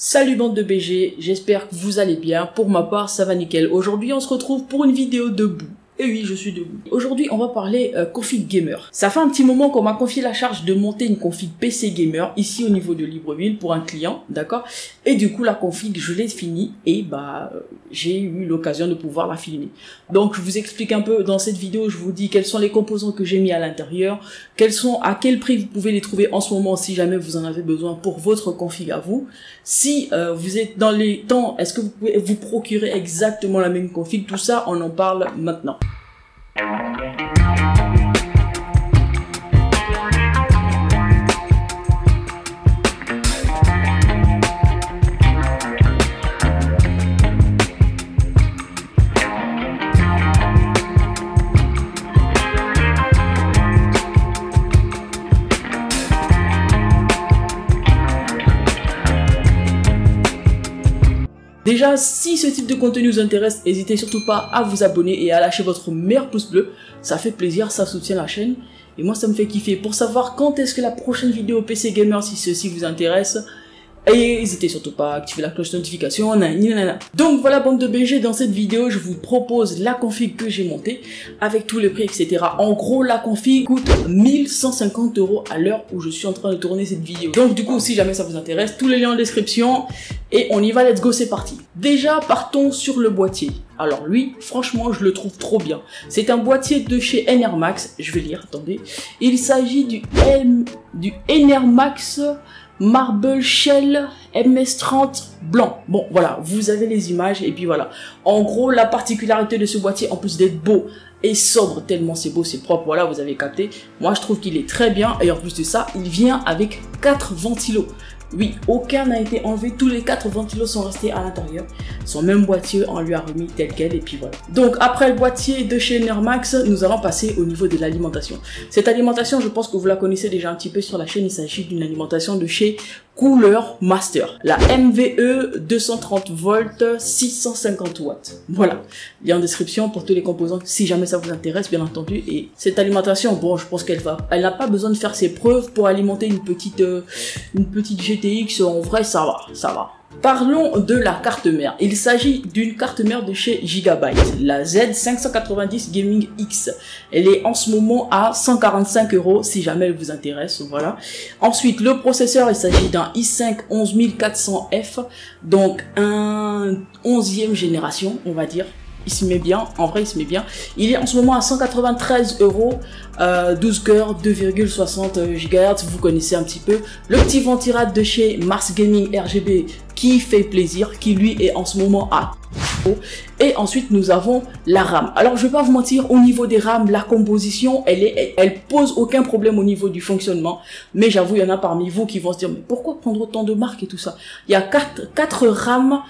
Salut bande de BG, j'espère que vous allez bien. Pour ma part, ça va nickel. Aujourd'hui, on se retrouve pour une vidéo debout. Et oui, je suis debout. Aujourd'hui, on va parler config gamer. Ça fait un petit moment qu'on m'a confié la charge de monter une config PC gamer ici au niveau de Libreville pour un client, d'accord? Et du coup, la config, je l'ai finie et j'ai eu l'occasion de pouvoir la filmer. Donc, je vous explique un peu dans cette vidéo, je vous dis quels sont les composants que j'ai mis à l'intérieur, à quel prix vous pouvez les trouver en ce moment si jamais vous en avez besoin pour votre config à vous. Si vous êtes dans les temps, est-ce que vous pouvez vous procurer exactement la même config? Tout ça, on en parle maintenant. Déjà, si ce type de contenu vous intéresse, n'hésitez surtout pas à vous abonner et à lâcher votre meilleur pouce bleu. Ça fait plaisir, ça soutient la chaîne. Et moi, ça me fait kiffer. Pour savoir quand est-ce que la prochaine vidéo PC Gamer, si ceci vous intéresse, et n'hésitez surtout pas à activer la cloche de notification. Donc voilà bande de BG, dans cette vidéo, je vous propose la config que j'ai montée, avec tous les prix, etc. En gros, la config coûte 1150 € à l'heure où je suis en train de tourner cette vidéo. Donc du coup, si jamais ça vous intéresse, tous les liens en description. Et on y va, let's go, c'est parti. Déjà, partons sur le boîtier. Alors lui, franchement, je le trouve trop bien. C'est un boîtier de chez Enermax. Je vais lire, attendez. Il s'agit du Enermax Marble Shell MS30 blanc. Bon, voilà, vous avez les images et puis voilà. En gros, la particularité de ce boîtier, en plus d'être beau et sobre, tellement c'est beau, c'est propre, voilà, vous avez capté. Moi, je trouve qu'il est très bien et en plus de ça, il vient avec 4 ventilos. Oui, aucun n'a été enlevé, tous les 4 ventilos sont restés à l'intérieur. Son même boîtier, on lui a remis tel quel et puis voilà. Donc après le boîtier de chez Enermax, nous allons passer au niveau de l'alimentation. Cette alimentation, je pense que vous la connaissez déjà un petit peu sur la chaîne, il s'agit d'une alimentation de chez Cooler Master. La MVE 230 volts 650 watts. Voilà, lien en description pour tous les composants si jamais ça vous intéresse bien entendu. Et cette alimentation, bon, je pense elle n'a pas besoin de faire ses preuves pour alimenter une petite GTX. En vrai, ça va. Parlons de la carte mère. Il s'agit d'une carte mère de chez Gigabyte, la Z590 Gaming X. Elle est en ce moment à 145 € si jamais elle vous intéresse, voilà. Ensuite, le processeur, il s'agit d'un i5 11400F, donc un 11e génération, on va dire. Il se met bien, en vrai il se met bien. Il est en ce moment à 193 €, 12 cœurs, 2,60 GHz, vous connaissez un petit peu. Le petit ventirad de chez Mars Gaming RGB qui fait plaisir, qui lui est en ce moment à et ensuite nous avons la RAM. Alors je vais pas vous mentir, au niveau des RAM, la composition, elle pose aucun problème au niveau du fonctionnement. Mais j'avoue, il y en a parmi vous qui vont se dire, mais pourquoi prendre autant de marques et tout ça? Il y a 4 RAM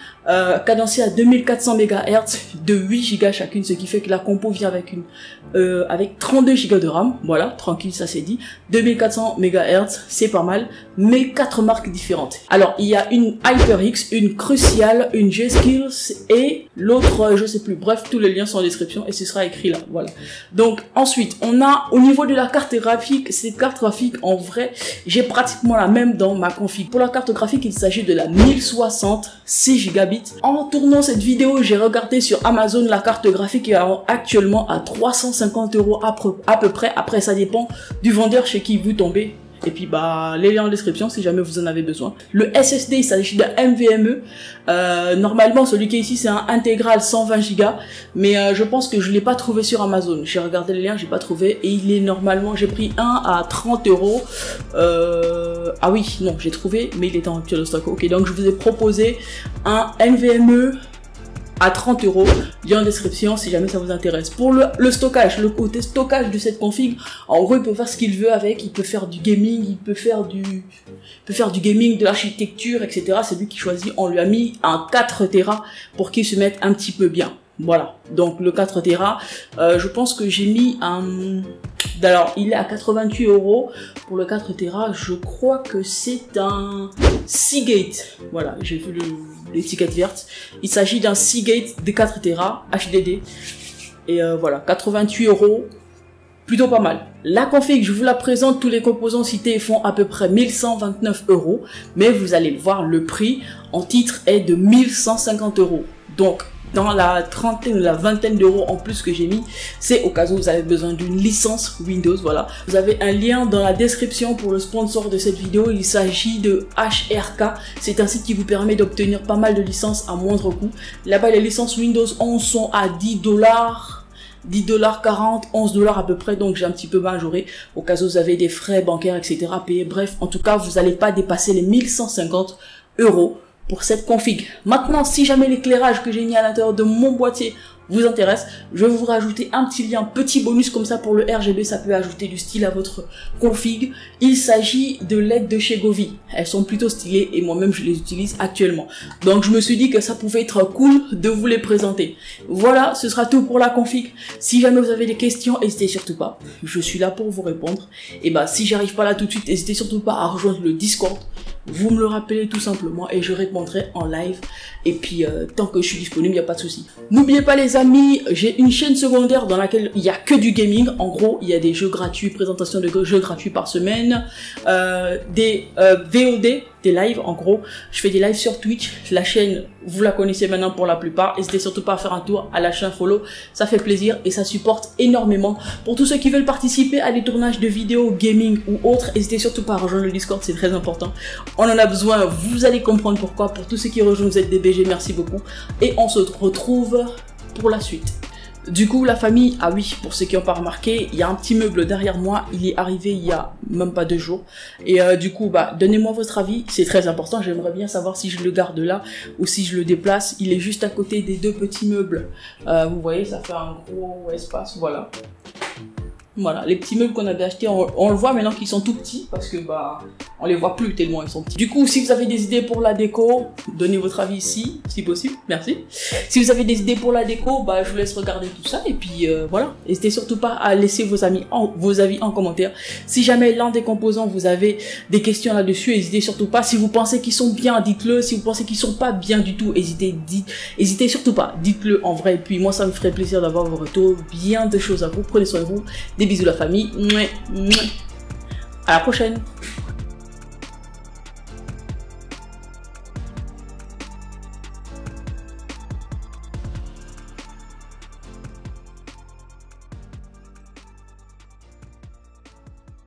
cadencées à 2400 MHz de 8 Go chacune, ce qui fait que la compo vient avec 32 Go de RAM. Voilà, tranquille, ça c'est dit. 2400 MHz, c'est pas mal, mais 4 marques différentes. Alors il y a une HyperX, une Crucial, une G-Skills et l'autre, je sais plus. Bref, tous les liens sont en description et ce sera écrit là. Voilà. Donc ensuite, on a au niveau de la carte graphique, cette carte graphique en vrai, j'ai pratiquement la même dans ma config. Pour la carte graphique, il s'agit de la 1060 6 Go. En tournant cette vidéo, j'ai regardé sur Amazon, la carte graphique est actuellement à 350 € à peu près. Après, ça dépend du vendeur chez qui vous tombez. Et puis les liens en description si jamais vous en avez besoin. Le SSD, il s'agit d'un NVMe. Normalement celui qui est ici c'est un intégral 120 Go, mais je pense que je l'ai pas trouvé sur Amazon. J'ai regardé les liens, j'ai pas trouvé, et il est normalement, j'ai pris un à 30 €. Ah oui, non, j'ai trouvé, mais il était en rupture de stock. Ok, donc je vous ai proposé un NVMe à 30 €, lien en description si jamais ça vous intéresse. Pour le stockage, le côté stockage de cette config, en gros il peut faire ce qu'il veut avec, il peut faire du gaming, il peut faire du gaming, de l'architecture, etc. C'est lui qui choisit, on lui a mis un 4 Tera pour qu'il se mette un petit peu bien. Voilà, donc le 4 Tera, je pense que j'ai mis un... Alors, il est à 88 € pour le 4 Tera, je crois que c'est un Seagate. Voilà, j'ai vu l'étiquette verte. Il s'agit d'un Seagate de 4 Tera HDD. Et voilà, 88 € plutôt pas mal. La config, je vous la présente, tous les composants cités font à peu près 1129 €, mais vous allez le voir, le prix en titre est de 1150 €. Donc, dans la trentaine, la vingtaine d'euros en plus que j'ai mis, c'est au cas où vous avez besoin d'une licence Windows, voilà. Vous avez un lien dans la description pour le sponsor de cette vidéo, il s'agit de HRK, c'est un site qui vous permet d'obtenir pas mal de licences à moindre coût. Là-bas, les licences Windows 11 sont à 10 $, 10,40 $, 11 $ à peu près, donc j'ai un petit peu majoré au cas où vous avez des frais bancaires, etc. payés. Bref, en tout cas, vous n'allez pas dépasser les 1150 € pour cette config. Maintenant, si jamais l'éclairage que j'ai mis à l'intérieur de mon boîtier vous intéresse, je vais vous rajouter un petit lien, petit bonus comme ça pour le RGB, ça peut ajouter du style à votre config. Il s'agit de LED de chez Govee. Elles sont plutôt stylées et moi-même je les utilise actuellement. Donc je me suis dit que ça pouvait être cool de vous les présenter. Voilà, ce sera tout pour la config. Si jamais vous avez des questions, n'hésitez surtout pas. Je suis là pour vous répondre. Et bah si j'arrive pas là tout de suite, n'hésitez surtout pas à rejoindre le Discord. Vous me le rappelez tout simplement et je répondrai en live. Et puis tant que je suis disponible, il n'y a pas de souci. N'oubliez pas les amis, j'ai une chaîne secondaire dans laquelle il n'y a que du gaming. En gros, il y a des jeux gratuits, présentation de jeux gratuits par semaine, des VOD, des lives. En gros, je fais des lives sur Twitch. La chaîne, vous la connaissez maintenant pour la plupart. N'hésitez surtout pas à faire un tour, à lâcher un follow. Ça fait plaisir et ça supporte énormément. Pour tous ceux qui veulent participer à des tournages de vidéos gaming ou autres, n'hésitez surtout pas à rejoindre le Discord, c'est très important. On en a besoin, vous allez comprendre pourquoi. Pour tous ceux qui rejoignent ZDBG, merci beaucoup. Et on se retrouve pour la suite. Du coup, la famille, ah oui, pour ceux qui n'ont pas remarqué, il y a un petit meuble derrière moi, il est arrivé il y a même pas 2 jours. Et du coup, bah, donnez-moi votre avis, c'est très important, j'aimerais bien savoir si je le garde là ou si je le déplace. Il est juste à côté des 2 petits meubles. Vous voyez, ça fait un gros espace, voilà. Voilà, les petits meubles qu'on avait achetés, on le voit maintenant qu'ils sont tout petits parce que bah on les voit plus tellement ils sont petits. Du coup, si vous avez des idées pour la déco, donnez votre avis ici, si possible, merci. Si vous avez des idées pour la déco, bah je vous laisse regarder tout ça et puis voilà. N'hésitez surtout pas à laisser vos avis en commentaire. Si jamais l'un des composants vous avez des questions là-dessus, n'hésitez surtout pas. Si vous pensez qu'ils sont bien, dites-le. Si vous pensez qu'ils sont pas bien du tout, hésitez surtout pas, dites-le en vrai. Et puis moi ça me ferait plaisir d'avoir vos retours, bien de choses à vous. Prenez soin de vous. Des bisous la famille. À la prochaine.